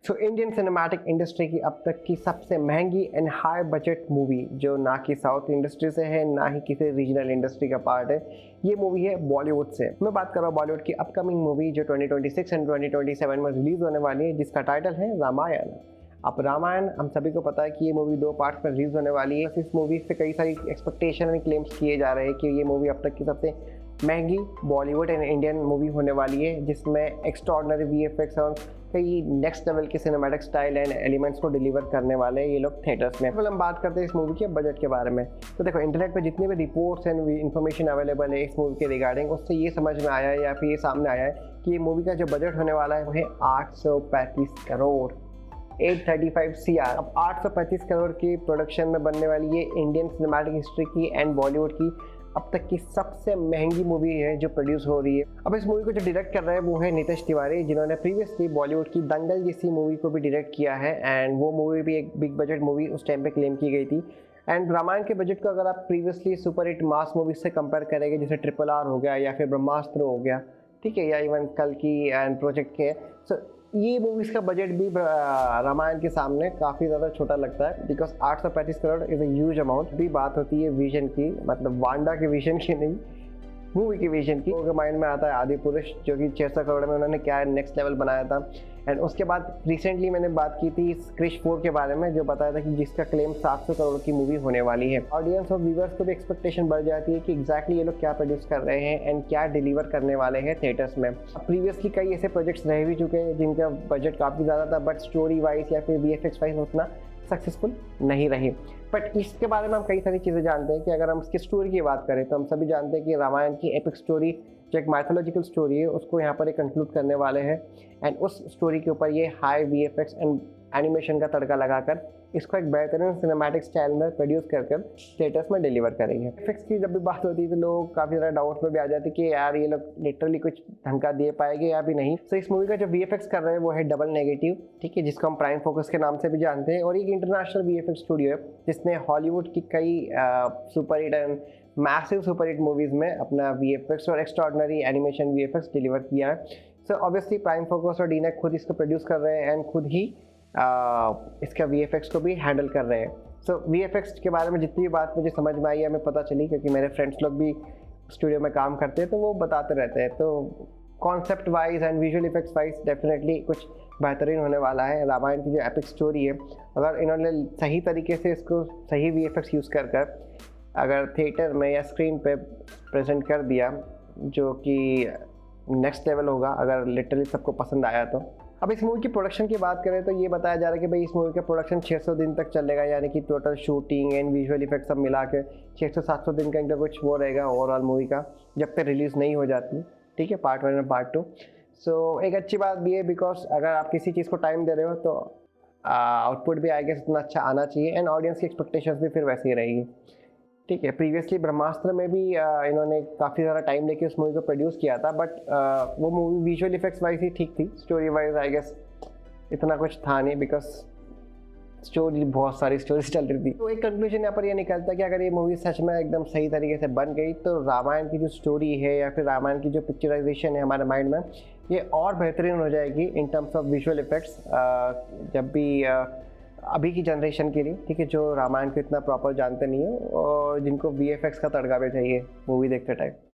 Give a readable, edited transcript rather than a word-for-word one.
तो Indian cinematic industry की अब तक की सबसे महंगी एंड हाई बजट मूवी, जो ना कि साउथ इंडस्ट्री से है ना ही किसी रीजनल इंडस्ट्री का पार्ट है, ये मूवी है बॉलीवुड से। मैं बात कर रहा हूँ बॉलीवुड की अपकमिंग मूवी जो 2026 एंड 2027 में रिलीज होने वाली है, जिसका टाइटल है रामायण। अब रामायण हम सभी को पता है कि ये मूवी 2 पार्ट्स में रिलीज होने वाली है। इस मूवी से कई सारी एक्सपेक्टेशन एंड क्लेम्स किए जा रहे हैं कि ये मूवी अब तक की सबसे महंगी बॉलीवुड एंड इंडियन मूवी होने वाली है, जिसमें एक्स्ट्राऑर्डिनरी वीएफएक्स और कई नेक्स्ट लेवल के सिनेमैटिक स्टाइल एंड एलिमेंट्स को डिलीवर करने वाले हैं ये लोग थिएटर्स में। हम बात करते हैं इस मूवी के बजट के बारे में, तो देखो इंटरनेट पे जितने भी रिपोर्ट्स एंड इन्फॉर्मेशन अवेलेबल है इस मूवी के रिगार्डिंग, उससे ये समझ में आया है या फिर ये सामने आया है कि ये मूवी का जो बजट होने वाला है वो है 835 करोड़ 835 CR। अब 835 करोड़ की प्रोडक्शन में बनने वाली ये इंडियन सिनेमैटिक हिस्ट्री की एंड बॉलीवुड की अब तक की सबसे महंगी मूवी है जो प्रोड्यूस हो रही है। अब इस मूवी को जो डायरेक्ट कर रहे हैं वो है नितेश तिवारी, जिन्होंने प्रीवियसली बॉलीवुड की दंगल जैसी मूवी को भी डायरेक्ट किया है एंड वो मूवी भी एक बिग बजट मूवी उस टाइम पे क्लेम की गई थी। एंड रामायण के बजट को अगर आप previously super hit mass movie से कंपेयर करेंगे, जैसे RRR हो गया या फिर ब्रह्मास्त्र हो गया, ठीक है, या इवन कल की एंड प्रोजेक्ट के, सो ये मूवीज़ का बजट भी रामायण के सामने काफ़ी ज़्यादा छोटा लगता है, because 835 crore is a huge amount. भी बात होती है विजन की, मतलब वांडा के विजन की नहीं, मूवी की विजन की। लोगों के माइंड में आता है आदि पुरुष, जो कि 600 करोड़ में उन्होंने क्या नेक्स्ट लेवल बनाया था। एंड उसके बाद रिसेंटली मैंने बात की थी क्रिश 4 के बारे में, जो बताया था कि जिसका क्लेम 700 करोड़ की मूवी होने वाली है। ऑडियंस और व्यूअर्स को भी एक्सपेक्टेशन बढ़ जाती है कि एग्जैक्टली ये लोग क्या प्रोड्यूस कर रहे हैं एंड क्या डिलीवर करने वाले हैं थिएटर्स में। प्रीवियसली कई ऐसे प्रोजेक्ट्स रह भी चुके हैं जिनका बजट काफ़ी ज़्यादा था, बट स्टोरी वाइज या फिर VFX वाइज उतना सक्सेसफुल नहीं रही। बट इसके बारे में हम कई सारी चीज़ें जानते हैं कि अगर हम इसकी स्टोरी की बात करें तो हम सभी जानते हैं कि रामायण की एपिक स्टोरी जो एक माइथोलॉजिकल स्टोरी है उसको यहाँ पर एक कंक्लूड करने वाले हैं एंड उस स्टोरी के ऊपर ये हाई VFX एंड एनिमेशन का तड़का लगाकर इसको एक बेहतरीन सिनेमैटिक स्टाइल में प्रोड्यूस कर थिएटर्स में डिलीवर करेंगे। VFX की जब भी बात होती है तो लोग काफ़ी ज़्यादा डाउट में भी आ जाते हैं कि यार ये लोग लिटरली कुछ ढंग का दे पाएंगे या भी नहीं। तो इस मूवी का जो VFX कर रहे हैं वो है डबल नेगेटिव, ठीक है, जिसको हम प्राइम फोकस के नाम से भी जानते हैं, और एक इंटरनेशनल VFX स्टूडियो है जिसने हॉलीवुड की कई super hit and massive super hit movies में अपना VFX और एक्स्ट्राऑर्डिनरी एनिमेशन VFX डिलीवर किया है। सो ऑब्वियसली प्राइम फोकस और डीनेक खुद इसको प्रोड्यूस कर रहे हैं एंड खुद ही इसका VFX को भी हैंडल कर रहे हैं। सो VFX के बारे में जितनी भी बात मुझे समझ में आई है, हमें पता चली क्योंकि मेरे फ्रेंड्स लोग भी स्टूडियो में काम करते हैं तो वो बताते रहते हैं। तो concept wise and visual effects wise definitely कुछ बेहतरीन होने वाला है। रामायण की जो एपिक स्टोरी है, अगर इन्होंने सही तरीके से इसको सही VFX यूज़ कर अगर थिएटर में या स्क्रीन पे प्रेजेंट कर दिया, जो कि नेक्स्ट लेवल होगा अगर लिटरली सबको पसंद आया तो। अब इस मूवी की प्रोडक्शन की बात करें तो ये बताया जा रहा है कि भाई इस मूवी का प्रोडक्शन 600 दिन तक चलेगा, यानी कि total shooting and visual effect सब मिला के 600-700 दिन का इनका कुछ वो रहेगा ओवरऑल मूवी का, जब तक रिलीज़ नहीं हो जाती, ठीक है, पार्ट 1 और पार्ट 2। सो एक अच्छी बात भी है, बिकॉज अगर आप किसी चीज़ को टाइम दे रहे हो तो आउटपुट भी आई गेस उतना अच्छा आना चाहिए एंड ऑडियंस की एक्सपेक्टेशंस भी फिर वैसी ही रहेगी, ठीक है। प्रीवियसली ब्रह्मास्त्र में भी इन्होंने काफ़ी ज़्यादा टाइम लेके उस मूवी को प्रोड्यूस किया था, बट वो मूवी विजुअल इफेक्ट्स वाइज ही ठीक थी, स्टोरी वाइज आई गेस इतना कुछ था नहीं, बिकॉज स्टोरी बहुत सारी स्टोरीज चल रही थी। तो एक कंक्लूजन यहाँ पर ये निकलता है कि अगर ये मूवी सच में एकदम सही तरीके से बन गई तो रामायण की जो स्टोरी है या फिर रामायण की जो पिक्चराइजेशन है हमारे माइंड में, ये और बेहतरीन हो जाएगी in terms of visual effects जब भी अभी की जनरेशन के लिए, ठीक है, जो रामायण को इतना प्रॉपर जानते नहीं है और जिनको VFX का तड़का भी चाहिए मूवी देखते टाइम।